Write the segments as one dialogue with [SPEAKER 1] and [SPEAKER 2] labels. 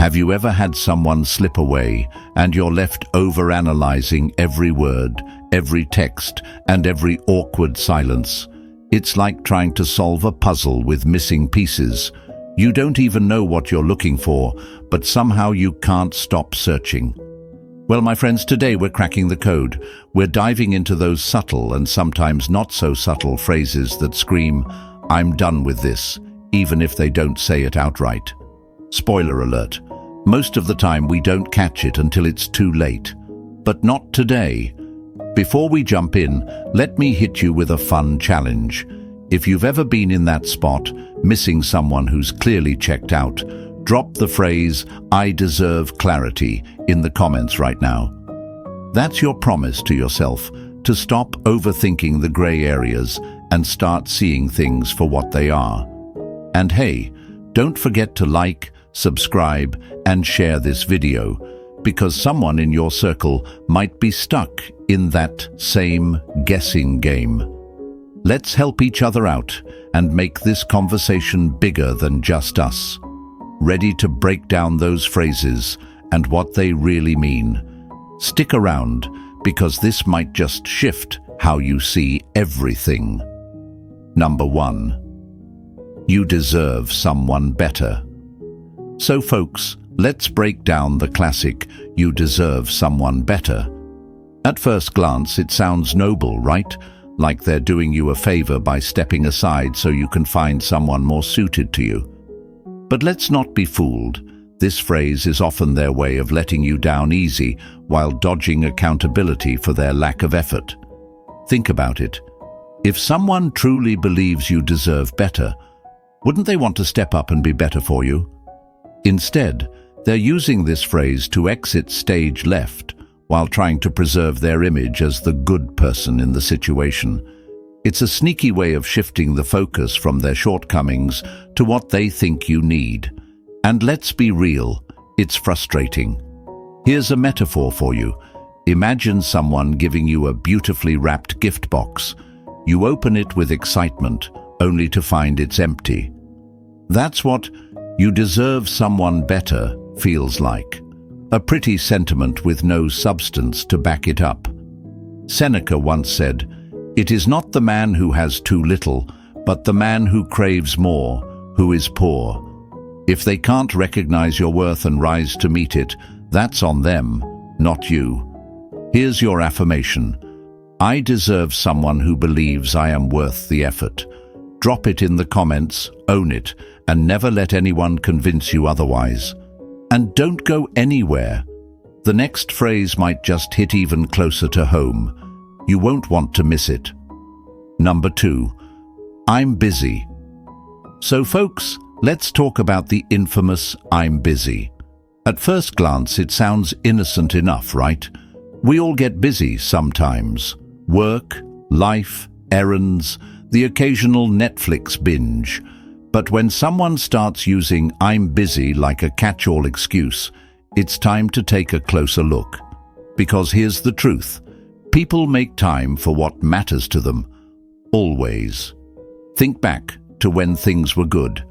[SPEAKER 1] Have you ever had someone slip away and you're left overanalyzing every word, every text, and every awkward silence? It's like trying to solve a puzzle with missing pieces. You don't even know what you're looking for, but somehow you can't stop searching. Well, my friends, today we're cracking the code. We're diving into those subtle and sometimes not so subtle phrases that scream, "I'm done with this," even if they don't say it outright. Spoiler alert. Most of the time we don't catch it until it's too late. But not today. Before we jump in, let me hit you with a fun challenge. If you've ever been in that spot, missing someone who's clearly checked out, drop the phrase, "I deserve clarity," in the comments right now. That's your promise to yourself to stop overthinking the gray areas and start seeing things for what they are. And hey, don't forget to like, subscribe, and share this video, because someone in your circle might be stuck in that same guessing game. Let's help each other out and make this conversation bigger than just us. Ready to break down those phrases and what they really mean? Stick around, because this might just shift how you see everything. Number 1. You deserve someone better. So folks, let's break down the classic, "You deserve someone better." At first glance, it sounds noble, right? Like they're doing you a favor by stepping aside so you can find someone more suited to you. But let's not be fooled. This phrase is often their way of letting you down easy while dodging accountability for their lack of effort. Think about it. If someone truly believes you deserve better, wouldn't they want to step up and be better for you? Instead, they're using this phrase to exit stage left while trying to preserve their image as the good person in the situation. It's a sneaky way of shifting the focus from their shortcomings to what they think you need. And let's be real, it's frustrating. Here's a metaphor for you. Imagine someone giving you a beautifully wrapped gift box. You open it with excitement, only to find it's empty. That's what "you deserve someone better" feels like. A pretty sentiment with no substance to back it up. Seneca once said, "It is not the man who has too little, but the man who craves more, who is poor." If they can't recognize your worth and rise to meet it, that's on them, not you. Here's your affirmation. I deserve someone who believes I am worth the effort. Drop it in the comments, own it, and never let anyone convince you otherwise. And don't go anywhere. The next phrase might just hit even closer to home. You won't want to miss it. Number 2. I'm busy. So folks, let's talk about the infamous "I'm busy." At first glance, it sounds innocent enough, right? We all get busy sometimes. Work, life, errands, the occasional Netflix binge. But when someone starts using "I'm busy" like a catch-all excuse, it's time to take a closer look. Because here's the truth. People make time for what matters to them. Always. Think back to when things were good.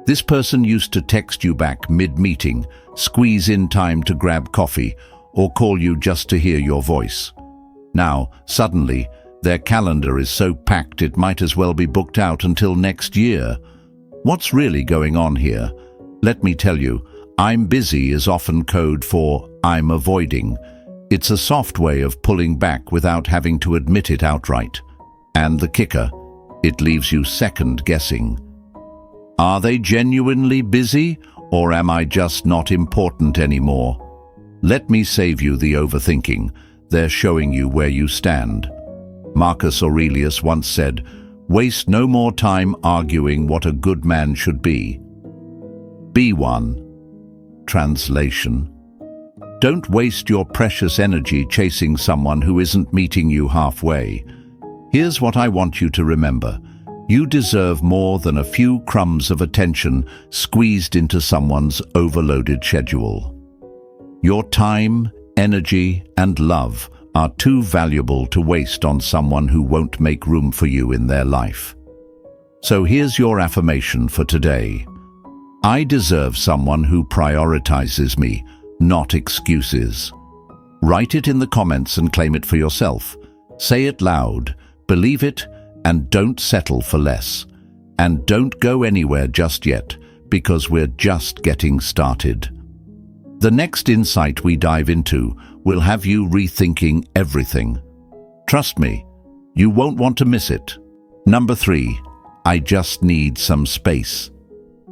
[SPEAKER 1] This person used to text you back mid-meeting, squeeze in time to grab coffee, or call you just to hear your voice. Now, suddenly, their calendar is so packed it might as well be booked out until next year. What's really going on here? Let me tell you, "I'm busy" is often code for "I'm avoiding." It's a soft way of pulling back without having to admit it outright. And the kicker, it leaves you second guessing. Are they genuinely busy, or am I just not important anymore? Let me save you the overthinking. They're showing you where you stand. Marcus Aurelius once said, "Waste no more time arguing what a good man should be." Be one. Translation. Don't waste your precious energy chasing someone who isn't meeting you halfway. Here's what I want you to remember. You deserve more than a few crumbs of attention squeezed into someone's overloaded schedule. Your time, energy, and love are too valuable to waste on someone who won't make room for you in their life. So here's your affirmation for today. I deserve someone who prioritizes me, not excuses. Write it in the comments and claim it for yourself. Say it loud, believe it, and don't settle for less. And don't go anywhere just yet, because we're just getting started. The next insight we dive into will have you rethinking everything. Trust me, you won't want to miss it. Number 3, I just need some space.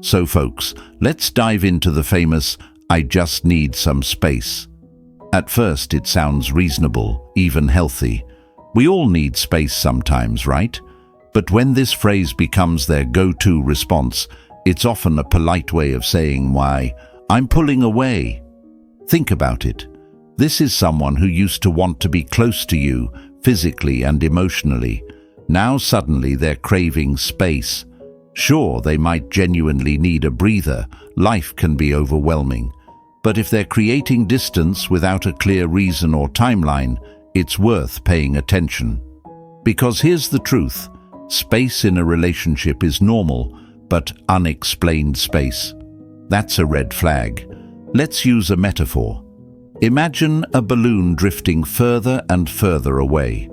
[SPEAKER 1] So folks, let's dive into the famous I just need some space. At first it sounds reasonable, even healthy. We all need space sometimes, right? But when this phrase becomes their go-to response, it's often a polite way of saying why I'm pulling away. Think about it. This is someone who used to want to be close to you, physically and emotionally. Now suddenly they're craving space. Sure, they might genuinely need a breather. Life can be overwhelming. But if they're creating distance without a clear reason or timeline, it's worth paying attention. Because here's the truth. Space in a relationship is normal, but unexplained space, that's a red flag. Let's use a metaphor. Imagine a balloon drifting further and further away.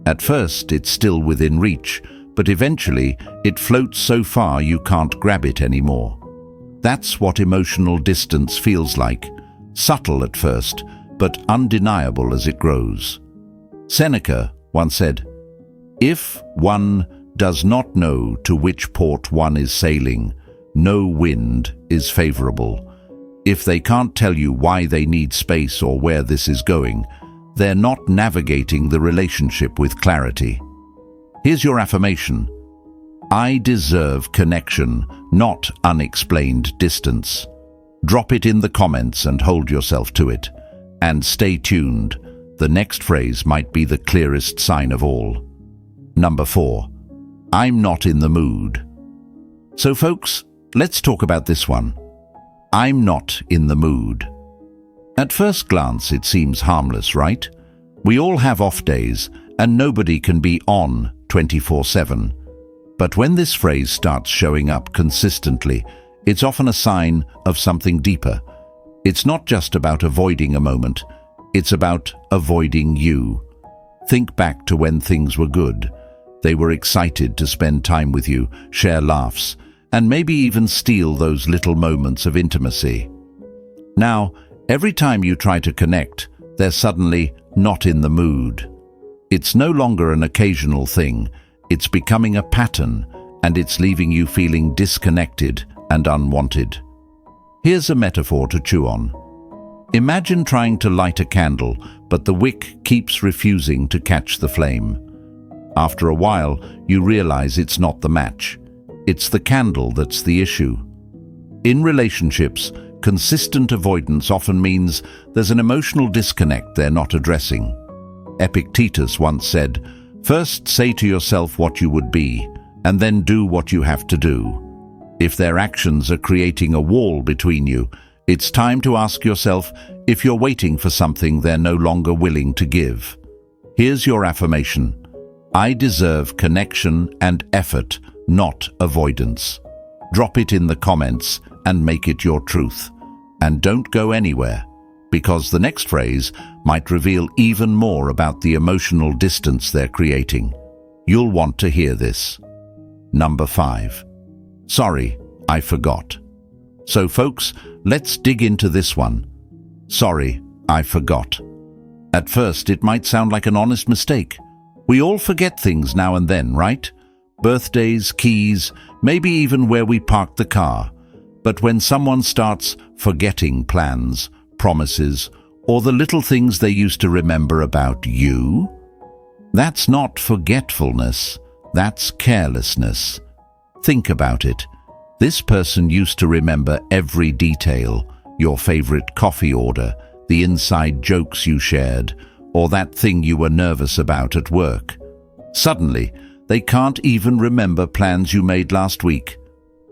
[SPEAKER 1] At first, it's still within reach, but eventually it floats so far you can't grab it anymore. That's what emotional distance feels like. Subtle at first, but undeniable as it grows. Seneca once said, "If one does not know to which port one is sailing, no wind is favorable." If they can't tell you why they need space or where this is going, they're not navigating the relationship with clarity. Here's your affirmation. I deserve connection, not unexplained distance. Drop it in the comments and hold yourself to it. And stay tuned. The next phrase might be the clearest sign of all. Number 4. I'm not in the mood. So folks, let's talk about this one. I'm not in the mood. At first glance, it seems harmless, right? We all have off days, and nobody can be on 24/7. But when this phrase starts showing up consistently, it's often a sign of something deeper. It's not just about avoiding a moment, it's about avoiding you. Think back to when things were good. They were excited to spend time with you, share laughs, and maybe even steal those little moments of intimacy. Now, every time you try to connect, they're suddenly not in the mood. It's no longer an occasional thing, it's becoming a pattern, and it's leaving you feeling disconnected and unwanted. Here's a metaphor to chew on. Imagine trying to light a candle, but the wick keeps refusing to catch the flame. After a while, you realize it's not the match. It's the candle that's the issue. In relationships, consistent avoidance often means there's an emotional disconnect they're not addressing. Epictetus once said, "First say to yourself what you would be, and then do what you have to do." If their actions are creating a wall between you, it's time to ask yourself if you're waiting for something they're no longer willing to give. Here's your affirmation. I deserve connection and effort, not avoidance. Drop it in the comments and make it your truth. And don't go anywhere, because the next phrase might reveal even more about the emotional distance they're creating. You'll want to hear this. Number 5. Sorry, I forgot. So folks, let's dig into this one. Sorry, I forgot. At first, it might sound like an honest mistake. We all forget things now and then, right? Birthdays, keys, maybe even where we parked the car. But when someone starts forgetting plans, promises, or the little things they used to remember about you, that's not forgetfulness, that's carelessness. Think about it. This person used to remember every detail, your favorite coffee order, the inside jokes you shared, or that thing you were nervous about at work. Suddenly, they can't even remember plans you made last week.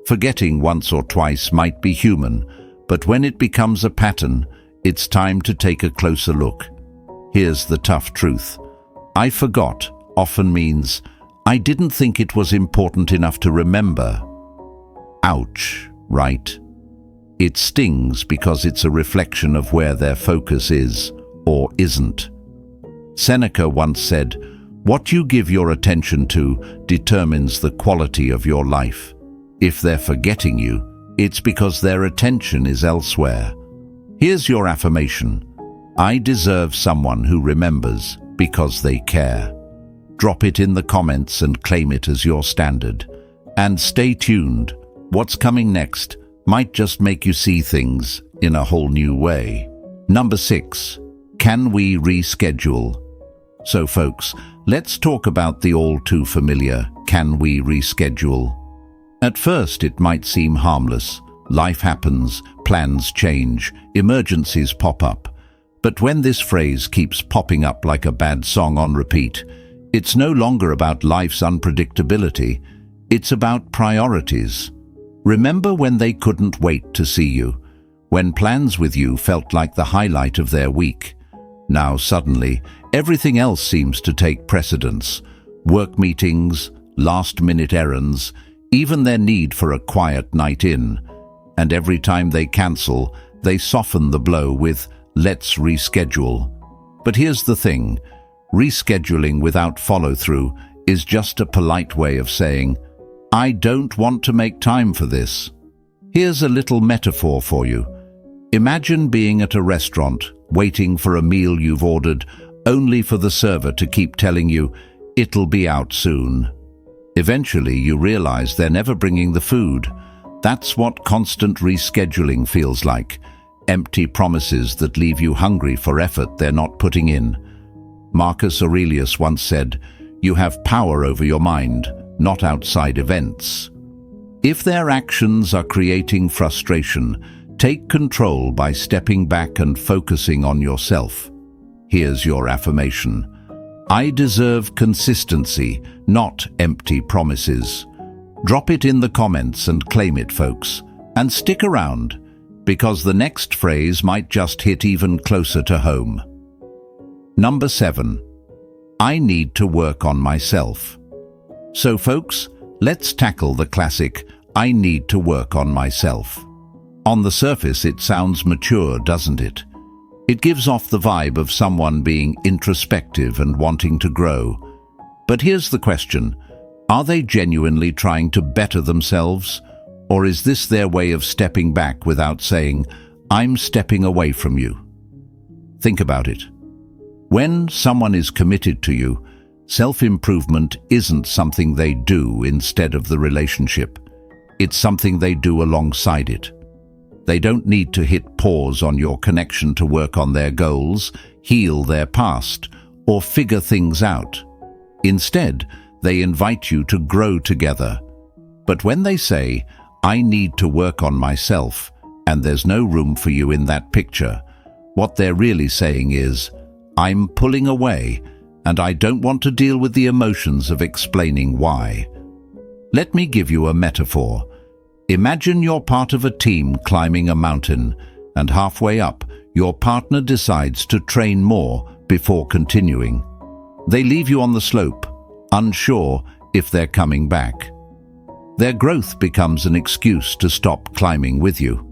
[SPEAKER 1] Forgetting once or twice might be human, but when it becomes a pattern, it's time to take a closer look. Here's the tough truth. I forgot often means I didn't think it was important enough to remember. Ouch, right? It stings because it's a reflection of where their focus is or isn't. Seneca once said, "What you give your attention to determines the quality of your life. If they're forgetting you, it's because their attention is elsewhere." Here's your affirmation. I deserve someone who remembers because they care. Drop it in the comments and claim it as your standard. And stay tuned. What's coming next might just make you see things in a whole new way. Number 6. Can we reschedule? So folks, let's talk about the all too familiar "can we reschedule?" At first it might seem harmless. Life happens, plans change, emergencies pop up. But when this phrase keeps popping up like a bad song on repeat, it's no longer about life's unpredictability, it's about priorities. Remember when they couldn't wait to see you, when plans with you felt like the highlight of their week. Now suddenly, everything else seems to take precedence. Work meetings, last-minute errands, even their need for a quiet night in. And every time they cancel, they soften the blow with, "Let's reschedule." But here's the thing. Rescheduling without follow-through is just a polite way of saying, "I don't want to make time for this." Here's a little metaphor for you. Imagine being at a restaurant, waiting for a meal you've ordered, only for the server to keep telling you, "It'll be out soon." Eventually, you realize they're never bringing the food. That's what constant rescheduling feels like. Empty promises that leave you hungry for effort they're not putting in. Marcus Aurelius once said, "You have power over your mind, not outside events." If their actions are creating frustration, take control by stepping back and focusing on yourself. Here's your affirmation. I deserve consistency, not empty promises. Drop it in the comments and claim it, folks. And stick around, because the next phrase might just hit even closer to home. Number 7. I need to work on myself. So folks, let's tackle the classic, "I need to work on myself." On the surface it sounds mature, doesn't it? It gives off the vibe of someone being introspective and wanting to grow. But here's the question. Are they genuinely trying to better themselves? Or is this their way of stepping back without saying, "I'm stepping away from you"? Think about it. When someone is committed to you, self-improvement isn't something they do instead of the relationship. It's something they do alongside it. They don't need to hit pause on your connection to work on their goals, heal their past, or figure things out. Instead, they invite you to grow together. But when they say, "I need to work on myself," and there's no room for you in that picture, what they're really saying is, "I'm pulling away, and I don't want to deal with the emotions of explaining why." Let me give you a metaphor. Imagine you're part of a team climbing a mountain, and halfway up, your partner decides to train more before continuing. They leave you on the slope, unsure if they're coming back. Their growth becomes an excuse to stop climbing with you.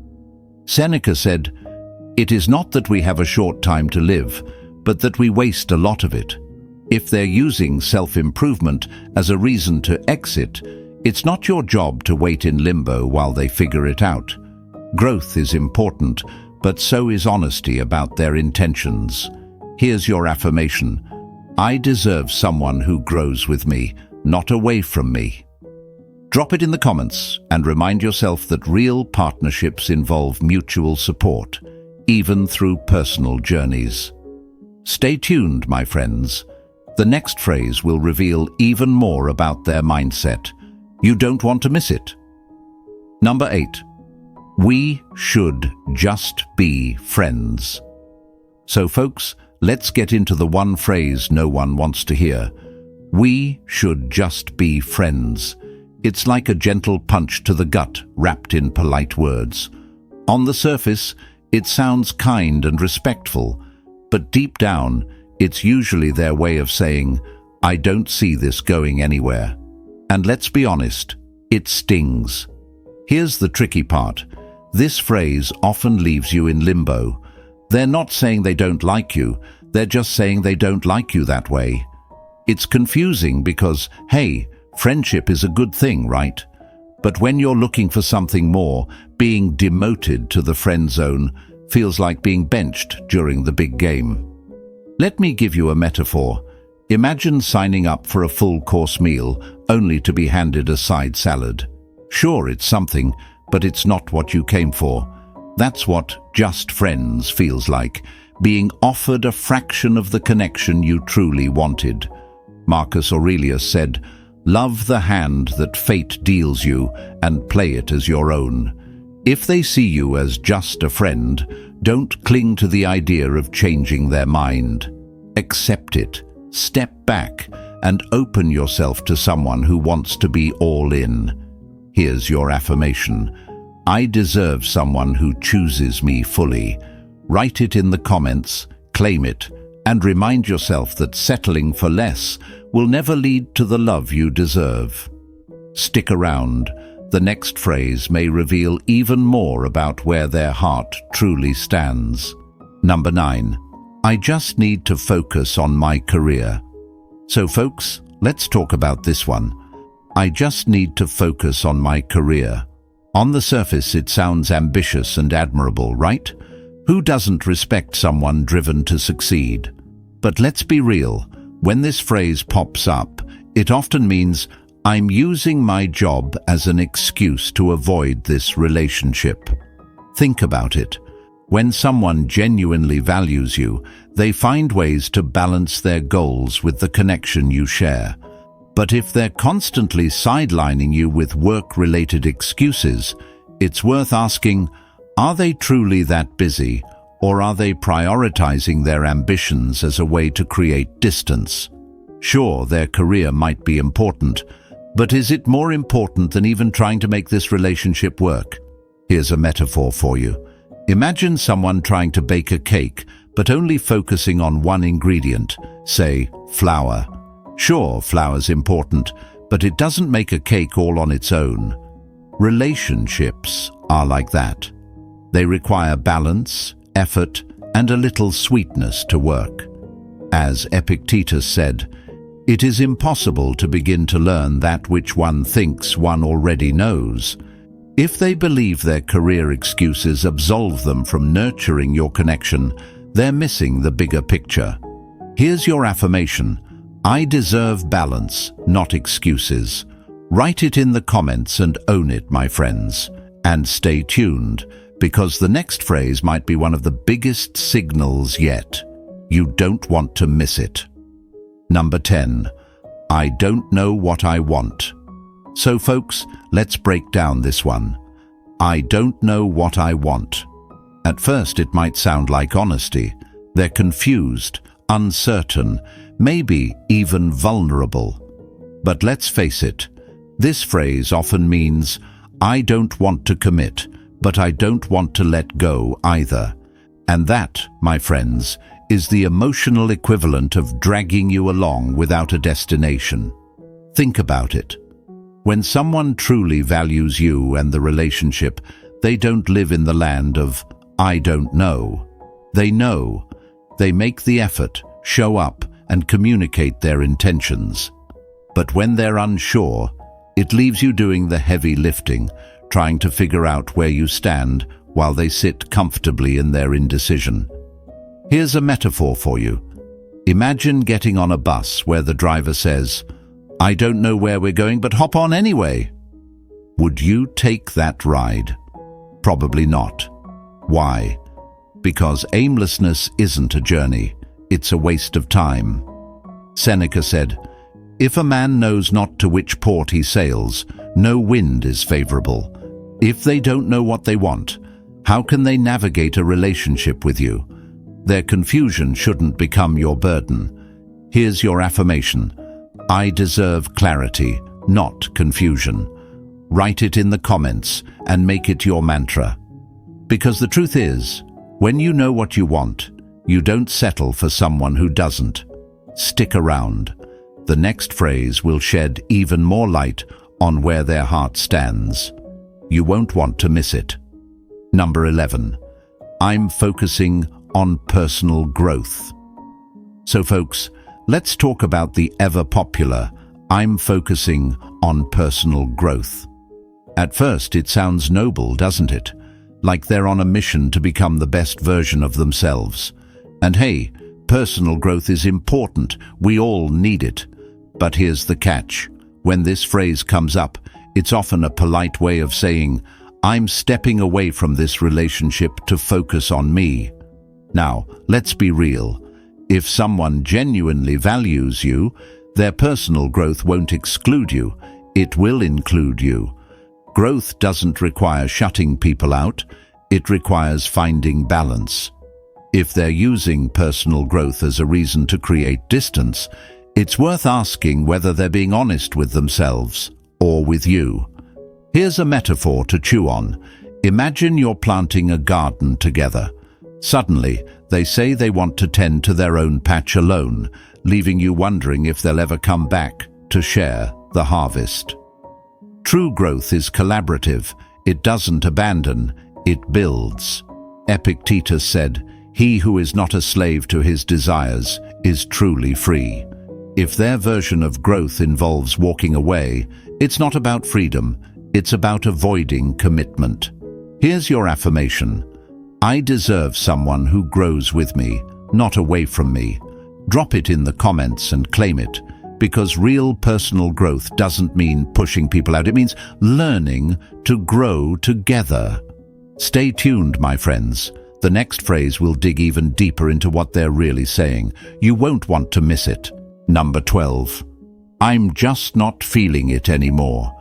[SPEAKER 1] Seneca said, "It is not that we have a short time to live, but that we waste a lot of it." If they're using self-improvement as a reason to exit, it's not your job to wait in limbo while they figure it out. Growth is important, but so is honesty about their intentions. Here's your affirmation. I deserve someone who grows with me, not away from me. Drop it in the comments and remind yourself that real partnerships involve mutual support, even through personal journeys. Stay tuned, my friends. The next phrase will reveal even more about their mindset. You don't want to miss it. Number 8. We should just be friends. So folks, let's get into the one phrase no one wants to hear. We should just be friends. It's like a gentle punch to the gut wrapped in polite words. On the surface, it sounds kind and respectful, but deep down, it's usually their way of saying, I don't see this going anywhere. And let's be honest, it stings. Here's the tricky part. This phrase often leaves you in limbo. They're not saying they don't like you, they're just saying they don't like you that way. It's confusing because, hey, friendship is a good thing, right? But when you're looking for something more, being demoted to the friend zone feels like being benched during the big game. Let me give you a metaphor. Imagine signing up for a full-course meal only to be handed a side salad. Sure, it's something, but it's not what you came for. That's what just friends feels like, being offered a fraction of the connection you truly wanted. Marcus Aurelius said, "Love the hand that fate deals you and play it as your own." If they see you as just a friend, don't cling to the idea of changing their mind. Accept it, step back, and open yourself to someone who wants to be all in. Here's your affirmation. I deserve someone who chooses me fully. Write it in the comments, claim it, and remind yourself that settling for less will never lead to the love you deserve. Stick around. The next phrase may reveal even more about where their heart truly stands. Number 9. I just need to focus on my career. So folks, let's talk about this one. I just need to focus on my career. On the surface, it sounds ambitious and admirable, right? Who doesn't respect someone driven to succeed? But let's be real. When this phrase pops up, it often means, I'm using my job as an excuse to avoid this relationship. Think about it. When someone genuinely values you, they find ways to balance their goals with the connection you share. But if they're constantly sidelining you with work-related excuses, it's worth asking, are they truly that busy, or are they prioritizing their ambitions as a way to create distance? Sure, their career might be important, but is it more important than even trying to make this relationship work? Here's a metaphor for you. Imagine someone trying to bake a cake, but only focusing on one ingredient, say, flour. Sure, flour's important, but it doesn't make a cake all on its own. Relationships are like that. They require balance, effort, and a little sweetness to work. As Epictetus said, it is impossible to begin to learn that which one thinks one already knows. If they believe their career excuses absolve them from nurturing your connection, they're missing the bigger picture. Here's your affirmation. I deserve balance, not excuses. Write it in the comments and own it, my friends. And stay tuned, because the next phrase might be one of the biggest signals yet. You don't want to miss it. Number 10. I don't know what I want. So folks, let's break down this one. I don't know what I want. At first it might sound like honesty. They're confused, uncertain, maybe even vulnerable. But let's face it, this phrase often means, I don't want to commit, but I don't want to let go either. And that, my friends, is the emotional equivalent of dragging you along without a destination. Think about it. When someone truly values you and the relationship, they don't live in the land of, I don't know. They know. They make the effort, show up, and communicate their intentions. But when they're unsure, it leaves you doing the heavy lifting, trying to figure out where you stand while they sit comfortably in their indecision. Here's a metaphor for you. Imagine getting on a bus where the driver says, I don't know where we're going, but hop on anyway. Would you take that ride? Probably not. Why? Because aimlessness isn't a journey, it's a waste of time. Seneca said, if a man knows not to which port he sails, no wind is favorable. If they don't know what they want, how can they navigate a relationship with you? Their confusion shouldn't become your burden. Here's your affirmation. I deserve clarity, not confusion. Write it in the comments and make it your mantra. Because the truth is, when you know what you want, you don't settle for someone who doesn't. Stick around. The next phrase will shed even more light on where their heart stands. You won't want to miss it. Number 11. I'm focusing on personal growth. So folks, let's talk about the ever-popular I'm focusing on personal growth. At first, it sounds noble, doesn't it? Like they're on a mission to become the best version of themselves. And hey, personal growth is important. We all need it. But here's the catch. When this phrase comes up, it's often a polite way of saying, I'm stepping away from this relationship to focus on me. Now, let's be real. If someone genuinely values you, their personal growth won't exclude you. It will include you. Growth doesn't require shutting people out. It requires finding balance. If they're using personal growth as a reason to create distance, it's worth asking whether they're being honest with themselves or with you. Here's a metaphor to chew on. Imagine you're planting a garden together. Suddenly, they say they want to tend to their own patch alone, leaving you wondering if they'll ever come back to share the harvest. True growth is collaborative. It doesn't abandon, it builds. Epictetus said, "He who is not a slave to his desires is truly free." If their version of growth involves walking away, it's not about freedom, it's about avoiding commitment. Here's your affirmation. I deserve someone who grows with me, not away from me. Drop it in the comments and claim it, because real personal growth doesn't mean pushing people out. It means learning to grow together. Stay tuned, my friends. The next phrase will dig even deeper into what they're really saying. You won't want to miss it. Number 12. I'm just not feeling it anymore.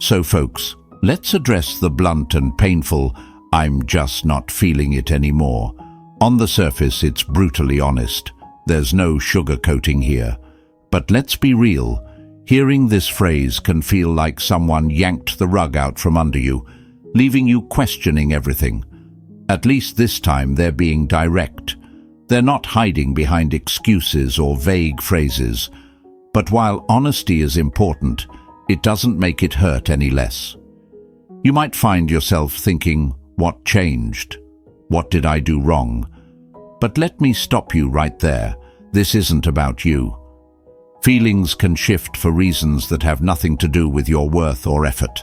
[SPEAKER 1] So folks, let's address the blunt and painful I'm just not feeling it anymore. On the surface, it's brutally honest. There's no sugarcoating here. But let's be real. Hearing this phrase can feel like someone yanked the rug out from under you, leaving you questioning everything. At least this time they're being direct. They're not hiding behind excuses or vague phrases. But while honesty is important, it doesn't make it hurt any less. You might find yourself thinking, what changed? What did I do wrong? But let me stop you right there. This isn't about you. Feelings can shift for reasons that have nothing to do with your worth or effort.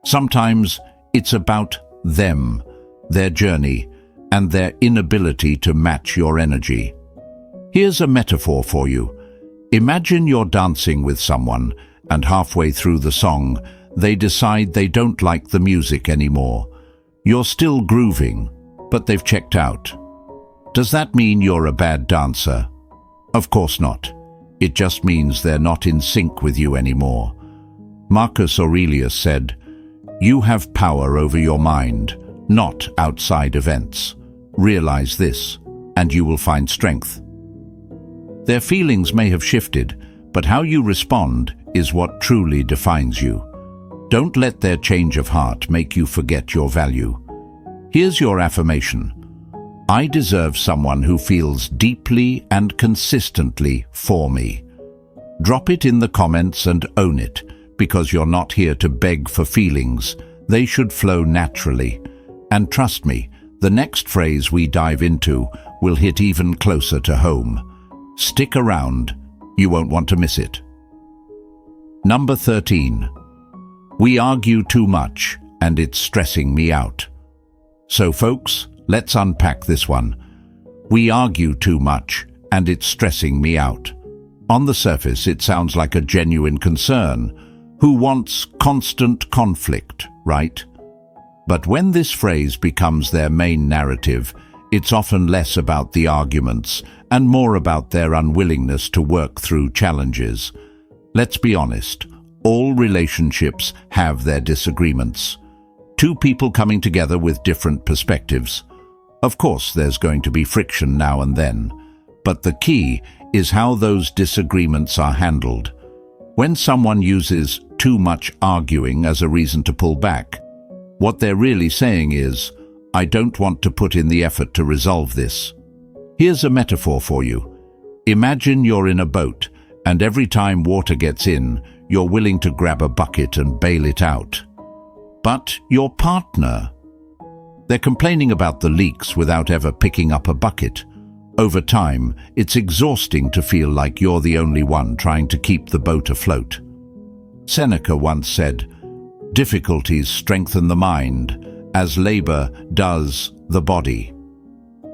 [SPEAKER 1] Sometimes it's about them, their journey, and their inability to match your energy. Here's a metaphor for you. Imagine you're dancing with someone, and halfway through the song, they decide they don't like the music anymore. You're still grooving, but they've checked out. Does that mean you're a bad dancer? Of course not. It just means they're not in sync with you anymore. Marcus Aurelius said, "You have power over your mind, not outside events. Realize this, and you will find strength." Their feelings may have shifted, but how you respond is what truly defines you. Don't let their change of heart make you forget your value. Here's your affirmation. I deserve someone who feels deeply and consistently for me. Drop it in the comments and own it, because you're not here to beg for feelings. They should flow naturally. And trust me, the next phrase we dive into will hit even closer to home. Stick around, you won't want to miss it. Number 13. We argue too much, and it's stressing me out. So folks, let's unpack this one. We argue too much, and it's stressing me out. On the surface, it sounds like a genuine concern. Who wants constant conflict, right? But when this phrase becomes their main narrative, it's often less about the arguments and more about their unwillingness to work through challenges. Let's be honest, all relationships have their disagreements. Two people coming together with different perspectives. Of course, there's going to be friction now and then, but the key is how those disagreements are handled. When someone uses too much arguing as a reason to pull back, what they're really saying is, I don't want to put in the effort to resolve this. Here's a metaphor for you. Imagine you're in a boat, and every time water gets in, you're willing to grab a bucket and bail it out. But your partner, They're complaining about the leaks without ever picking up a bucket. Over time, it's exhausting to feel like you're the only one trying to keep the boat afloat. Seneca once said, "Difficulties strengthen the mind, as labor does the body."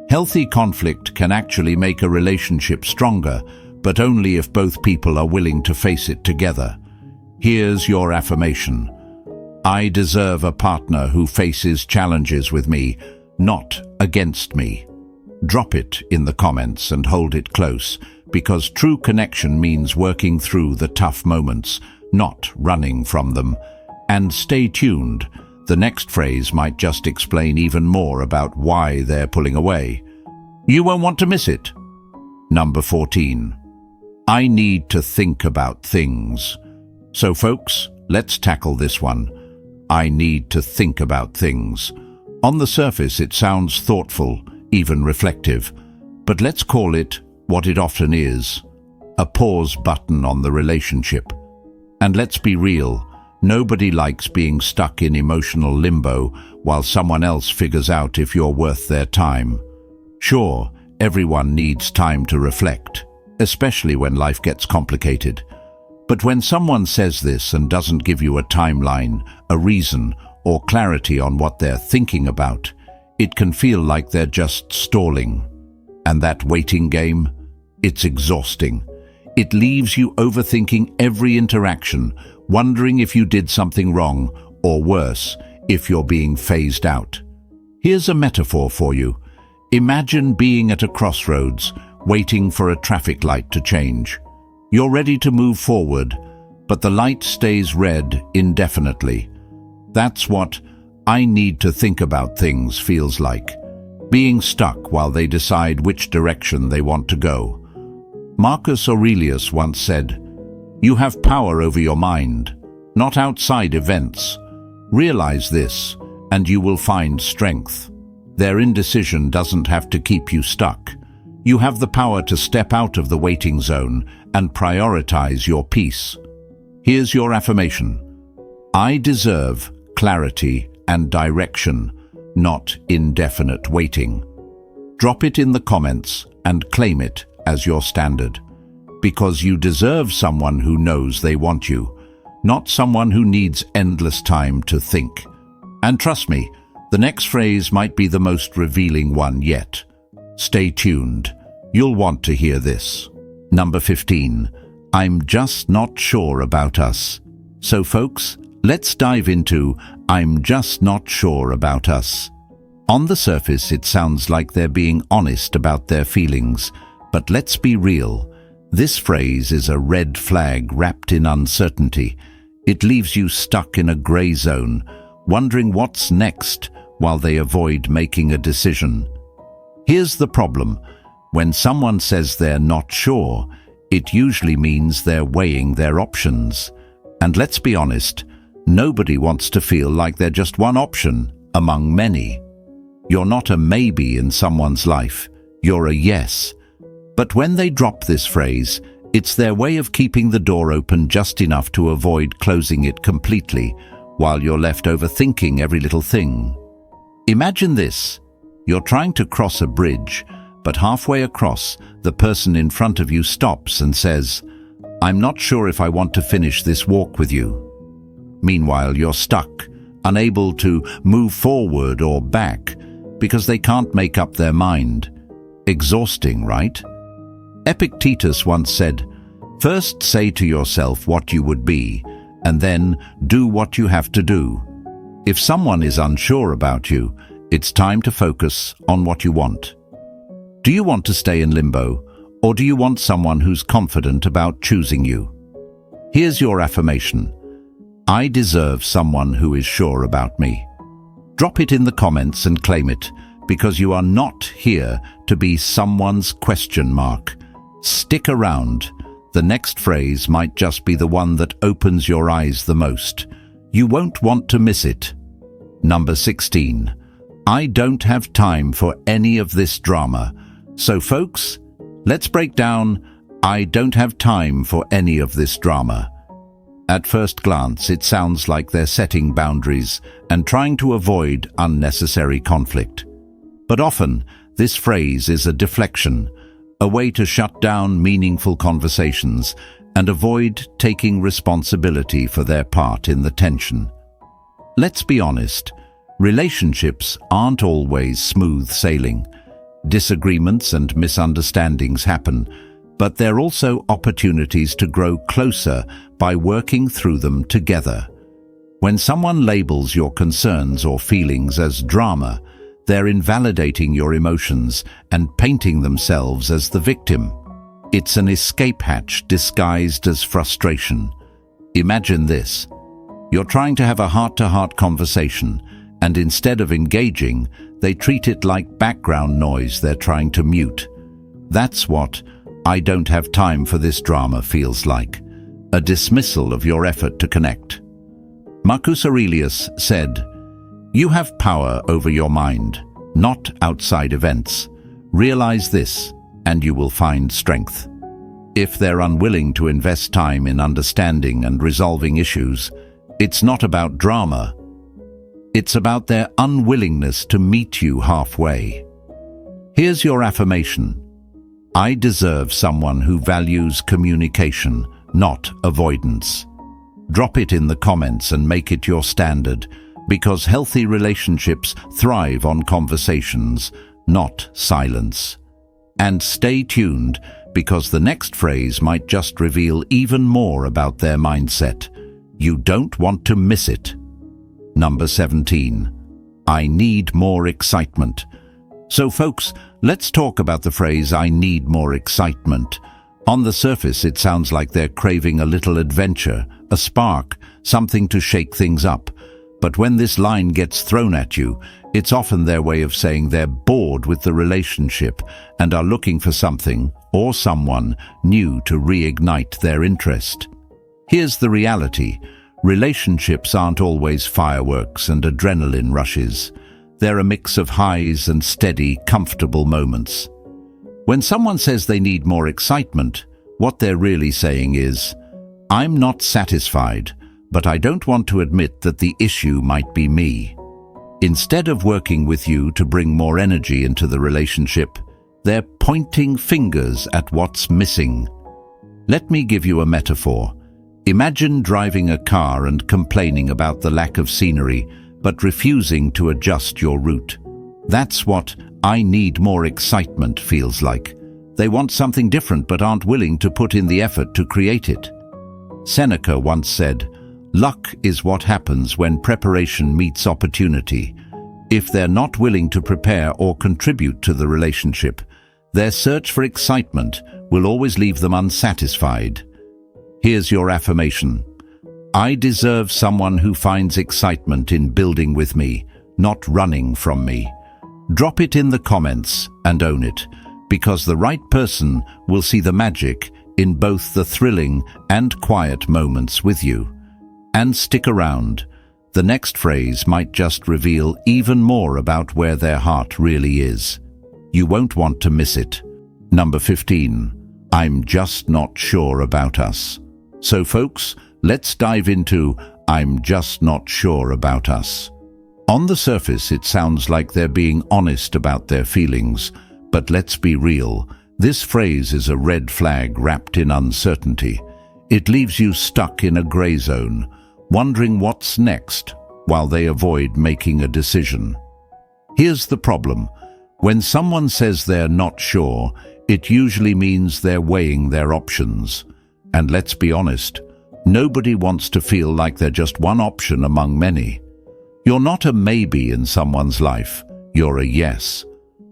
[SPEAKER 1] Healthy conflict can actually make a relationship stronger, but only if both people are willing to face it together. Here's your affirmation. I deserve a partner who faces challenges with me, not against me. Drop it in the comments and hold it close, because true connection means working through the tough moments, not running from them. And stay tuned. The next phrase might just explain even more about why they're pulling away. You won't want to miss it. Number 14. I need to think about things. So folks, let's tackle this one. I need to think about things. On the surface, it sounds thoughtful, even reflective, but let's call it what it often is, a pause button on the relationship. And let's be real, nobody likes being stuck in emotional limbo while someone else figures out if you're worth their time. Sure, everyone needs time to reflect, especially when life gets complicated. But when someone says this and doesn't give you a timeline, a reason, or clarity on what they're thinking about, it can feel like they're just stalling. And that waiting game, it's exhausting. It leaves you overthinking every interaction, wondering if you did something wrong, or worse, if you're being phased out. Here's a metaphor for you. Imagine being at a crossroads, waiting for a traffic light to change. You're ready to move forward, but the light stays red indefinitely. That's what I need to think about things feels like. Being stuck while they decide which direction they want to go. Marcus Aurelius once said, "You have power over your mind, not outside events. Realize this, and you will find strength." Their indecision doesn't have to keep you stuck. You have the power to step out of the waiting zone and prioritize your peace. Here's your affirmation. I deserve clarity and direction, not indefinite waiting. Drop it in the comments and claim it as your standard. Because you deserve someone who knows they want you, not someone who needs endless time to think. And trust me, the next phrase might be the most revealing one yet. Stay tuned. You'll want to hear this. Number 15. I'm just not sure about us. So folks, let's dive into I'm just not sure about us. On the surface, it sounds like they're being honest about their feelings, but let's be real. This phrase is a red flag wrapped in uncertainty. It leaves you stuck in a gray zone, wondering what's next while they avoid making a decision. Here's the problem. When someone says they're not sure, it usually means they're weighing their options. And let's be honest, nobody wants to feel like they're just one option among many. You're not a maybe in someone's life, you're a yes. But when they drop this phrase, it's their way of keeping the door open just enough to avoid closing it completely, while you're left overthinking every little thing. Imagine this. You're trying to cross a bridge, but halfway across, the person in front of you stops and says, "I'm not sure if I want to finish this walk with you." Meanwhile, you're stuck, unable to move forward or back, because they can't make up their mind. Exhausting, right? Epictetus once said, "First say to yourself what you would be, and then do what you have to do." If someone is unsure about you, it's time to focus on what you want. Do you want to stay in limbo, or do you want someone who's confident about choosing you? Here's your affirmation. I deserve someone who is sure about me. Drop it in the comments and claim it, because you are not here to be someone's question mark. Stick around. The next phrase might just be the one that opens your eyes the most. You won't want to miss it. Number 16. I don't have time for any of this drama. So folks, let's break down I don't have time for any of this drama. At first glance, it sounds like they're setting boundaries and trying to avoid unnecessary conflict. But often, this phrase is a deflection, a way to shut down meaningful conversations and avoid taking responsibility for their part in the tension. Let's be honest, relationships aren't always smooth sailing. Disagreements and misunderstandings happen, but they're also opportunities to grow closer by working through them together. When someone labels your concerns or feelings as drama, they're invalidating your emotions and painting themselves as the victim. It's an escape hatch disguised as frustration. Imagine this. You're trying to have a heart-to-heart conversation, and instead of engaging, they treat it like background noise they're trying to mute. That's what "I don't have time for this drama" feels like, a dismissal of your effort to connect. Marcus Aurelius said, "You have power over your mind, not outside events. Realize this, and you will find strength." If they're unwilling to invest time in understanding and resolving issues, it's not about drama. It's about their unwillingness to meet you halfway. Here's your affirmation. I deserve someone who values communication, not avoidance. Drop it in the comments and make it your standard, because healthy relationships thrive on conversations, not silence. And stay tuned, because the next phrase might just reveal even more about their mindset. You don't want to miss it. Number 17. I need more excitement. So folks, let's talk about the phrase "I need more excitement." On the surface, it sounds like they're craving a little adventure, a spark, something to shake things up. But when this line gets thrown at you, it's often their way of saying they're bored with the relationship and are looking for something or someone new to reignite their interest. Here's the reality. Relationships aren't always fireworks and adrenaline rushes. They're a mix of highs and steady, comfortable moments. When someone says they need more excitement, what they're really saying is, "I'm not satisfied, but I don't want to admit that the issue might be me." Instead of working with you to bring more energy into the relationship, they're pointing fingers at what's missing. Let me give you a metaphor. Imagine driving a car and complaining about the lack of scenery, but refusing to adjust your route. That's what "I need more excitement" feels like. They want something different but aren't willing to put in the effort to create it. Seneca once said, "Luck is what happens when preparation meets opportunity." If they're not willing to prepare or contribute to the relationship, their search for excitement will always leave them unsatisfied. Here's your affirmation. I deserve someone who finds excitement in building with me, not running from me. Drop it in the comments and own it, because the right person will see the magic in both the thrilling and quiet moments with you. And stick around. The next phrase might just reveal even more about where their heart really is. You won't want to miss it. Number 15. I'm just not sure about us. So folks, let's dive into "I'm just not sure about us." On the surface, it sounds like they're being honest about their feelings, but let's be real. This phrase is a red flag wrapped in uncertainty. It leaves you stuck in a gray zone, wondering what's next, while they avoid making a decision. Here's the problem. When someone says they're not sure, it usually means they're weighing their options. And let's be honest, nobody wants to feel like they're just one option among many. You're not a maybe in someone's life, you're a yes.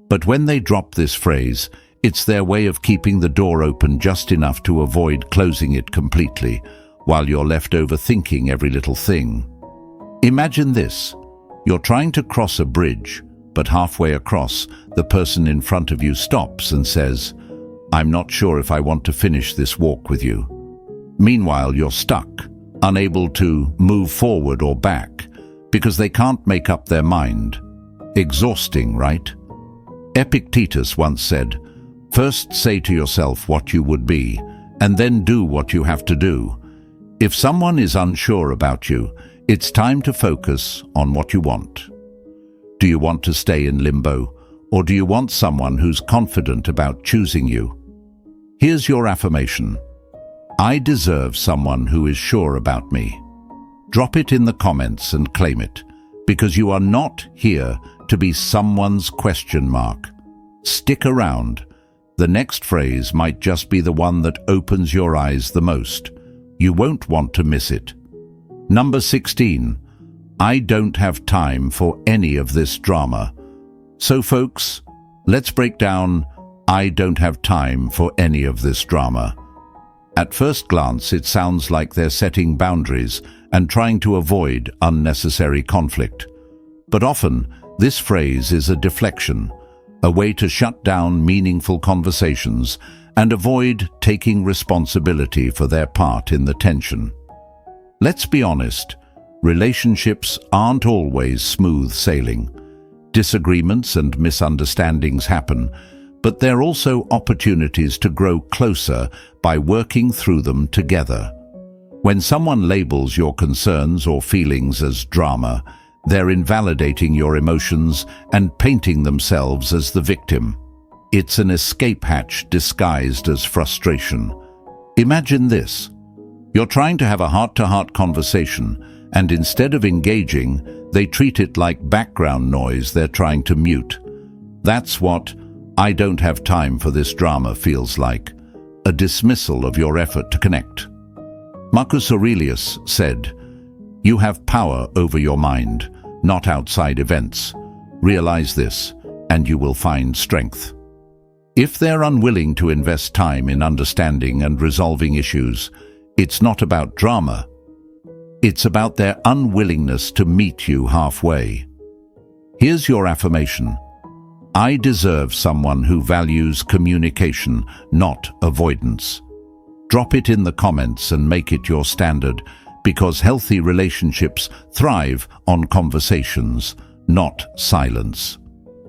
[SPEAKER 1] But when they drop this phrase, it's their way of keeping the door open just enough to avoid closing it completely, while you're left overthinking every little thing. Imagine this. You're trying to cross a bridge, but halfway across, the person in front of you stops and says, "I'm not sure if I want to finish this walk with you." Meanwhile, you're stuck, unable to move forward or back, because they can't make up their mind. Exhausting, right? Epictetus once said, "First say to yourself what you would be, and then do what you have to do." If someone is unsure about you, it's time to focus on what you want. Do you want to stay in limbo, or do you want someone who's confident about choosing you? Here's your affirmation. I deserve someone who is sure about me. Drop it in the comments and claim it, because you are not here to be someone's question mark. Stick around. The next phrase might just be the one that opens your eyes the most. You won't want to miss it. Number 16. I don't have time for any of this drama. So folks, let's break down I don't have time for any of this drama. At first glance, it sounds like they're setting boundaries and trying to avoid unnecessary conflict. But often, this phrase is a deflection, a way to shut down meaningful conversations and avoid taking responsibility for their part in the tension. Let's be honest, relationships aren't always smooth sailing. Disagreements and misunderstandings happen, but they're also opportunities to grow closer by working through them together. When someone labels your concerns or feelings as drama, they're invalidating your emotions and painting themselves as the victim. It's an escape hatch disguised as frustration. Imagine this. You're trying to have a heart-to-heart conversation, and instead of engaging, they treat it like background noise they're trying to mute. That's what I don't have time for this drama feels like, a dismissal of your effort to connect. Marcus Aurelius said, "You have power over your mind, not outside events. Realize this, and you will find strength." If they're unwilling to invest time in understanding and resolving issues, it's not about drama. It's about their unwillingness to meet you halfway. Here's your affirmation. I deserve someone who values communication, not avoidance. Drop it in the comments and make it your standard, because healthy relationships thrive on conversations, not silence.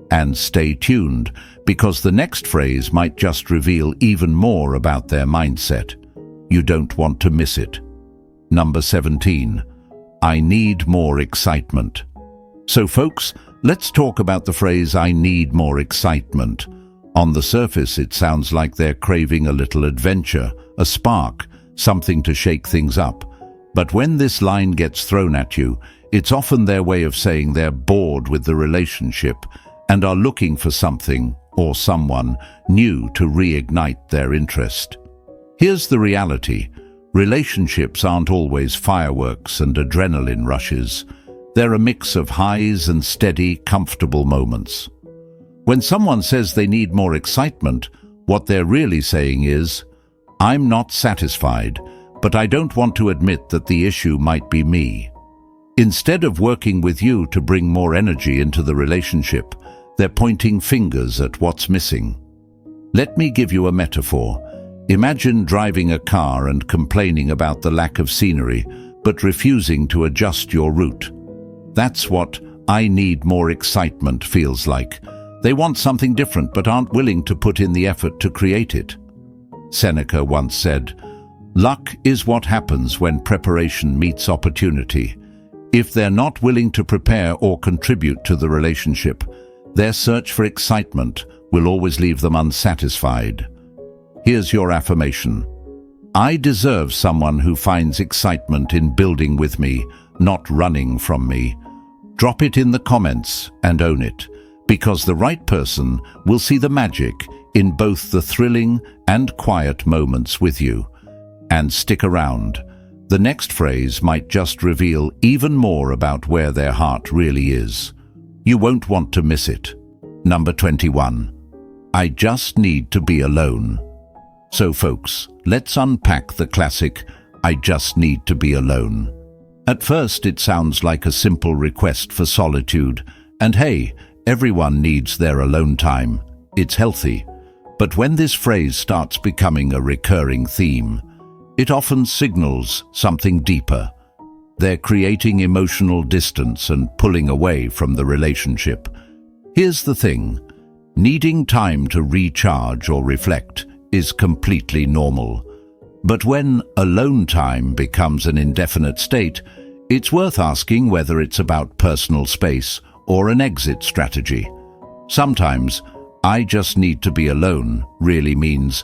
[SPEAKER 1] And stay tuned, because the next phrase might just reveal even more about their mindset. You don't want to miss it. Number 17. I need more excitement. So folks, let's talk about the phrase I need more excitement. On the surface, it sounds like they're craving a little adventure, a spark, something to shake things up. But when this line gets thrown at you, it's often their way of saying they're bored with the relationship and are looking for something or someone new to reignite their interest. Here's the reality. Relationships aren't always fireworks and adrenaline rushes. They're a mix of highs and steady, comfortable moments. When someone says they need more excitement, what they're really saying is, I'm not satisfied, but I don't want to admit that the issue might be me. Instead of working with you to bring more energy into the relationship, they're pointing fingers at what's missing. Let me give you a metaphor. Imagine driving a car and complaining about the lack of scenery, but refusing to adjust your route. That's what I need more excitement feels like. They want something different but aren't willing to put in the effort to create it. Seneca once said, "Luck is what happens when preparation meets opportunity." If they're not willing to prepare or contribute to the relationship, their search for excitement will always leave them unsatisfied. Here's your affirmation. I deserve someone who finds excitement in building with me, not running from me. Drop it in the comments and own it, because the right person will see the magic in both the thrilling and quiet moments with you. And stick around. The next phrase might just reveal even more about where their heart really is. You won't want to miss it. Number 21. I just need to be alone. So folks, let's unpack the classic, I just need to be alone. At first it sounds like a simple request for solitude, and hey, everyone needs their alone time. It's healthy. But when this phrase starts becoming a recurring theme, it often signals something deeper. They're creating emotional distance and pulling away from the relationship. Here's the thing. Needing time to recharge or reflect is completely normal. But when alone time becomes an indefinite state, it's worth asking whether it's about personal space or an exit strategy. Sometimes, "I just need to be alone" really means,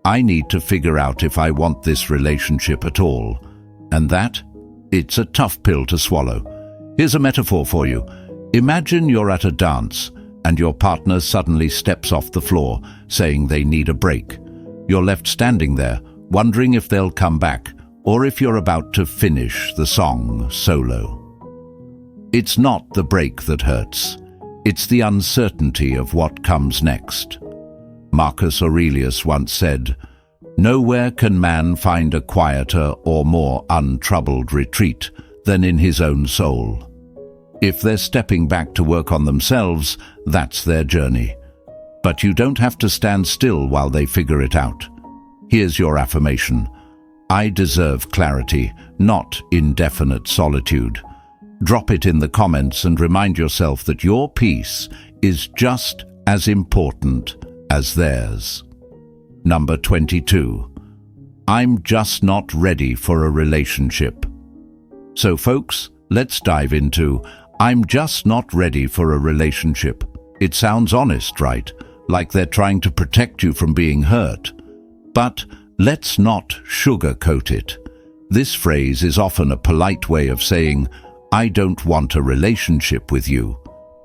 [SPEAKER 1] "I need to figure out if I want this relationship at all." And it's a tough pill to swallow. Here's a metaphor for you. Imagine you're at a dance and your partner suddenly steps off the floor, saying they need a break. You're left standing there, wondering if they'll come back or if you're about to finish the song solo. It's not the break that hurts. It's the uncertainty of what comes next. Marcus Aurelius once said, "Nowhere can man find a quieter or more untroubled retreat than in his own soul." If they're stepping back to work on themselves, that's their journey. But you don't have to stand still while they figure it out. Here's your affirmation. I deserve clarity, not indefinite solitude. Drop it in the comments and remind yourself that your peace is just as important as theirs. Number 22. I'm just not ready for a relationship. So folks, let's dive into "I'm just not ready for a relationship." It sounds honest, right? Like they're trying to protect you from being hurt. But let's not sugarcoat it. This phrase is often a polite way of saying, "I don't want a relationship with you."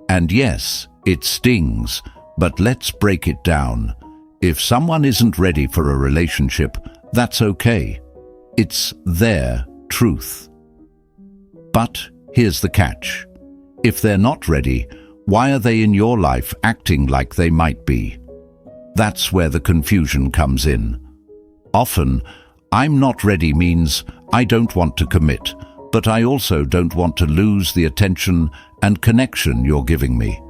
[SPEAKER 1] And yes, it stings, but let's break it down. If someone isn't ready for a relationship, that's okay. It's their truth. But here's the catch. If they're not ready, why are they in your life acting like they might be? That's where the confusion comes in. Often, "I'm not ready" means I don't want to commit, but I also don't want to lose the attention and connection you're giving me.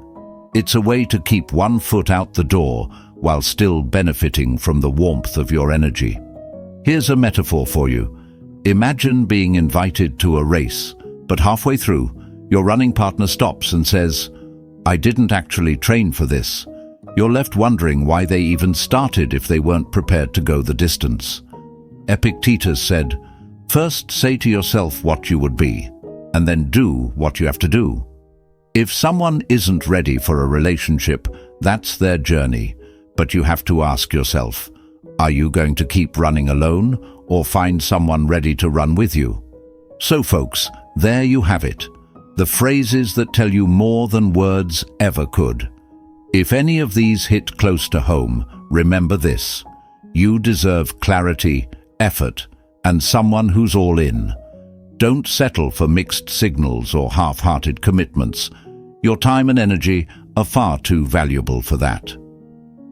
[SPEAKER 1] It's a way to keep one foot out the door while still benefiting from the warmth of your energy. Here's a metaphor for you. Imagine being invited to a race, but halfway through, your running partner stops and says, "I didn't actually train for this." You're left wondering why they even started if they weren't prepared to go the distance. Epictetus said, "First say to yourself what you would be, and then do what you have to do." If someone isn't ready for a relationship, that's their journey, but you have to ask yourself, are you going to keep running alone or find someone ready to run with you? So folks, there you have it. The phrases that tell you more than words ever could. If any of these hit close to home, remember this. You deserve clarity, effort, and someone who's all in. Don't settle for mixed signals or half-hearted commitments. Your time and energy are far too valuable for that.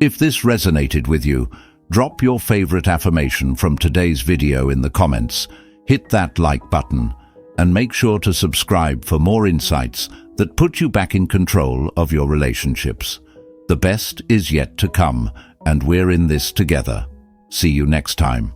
[SPEAKER 1] If this resonated with you, drop your favorite affirmation from today's video in the comments, hit that like button, and make sure to subscribe for more insights that put you back in control of your relationships. The best is yet to come, and we're in this together. See you next time.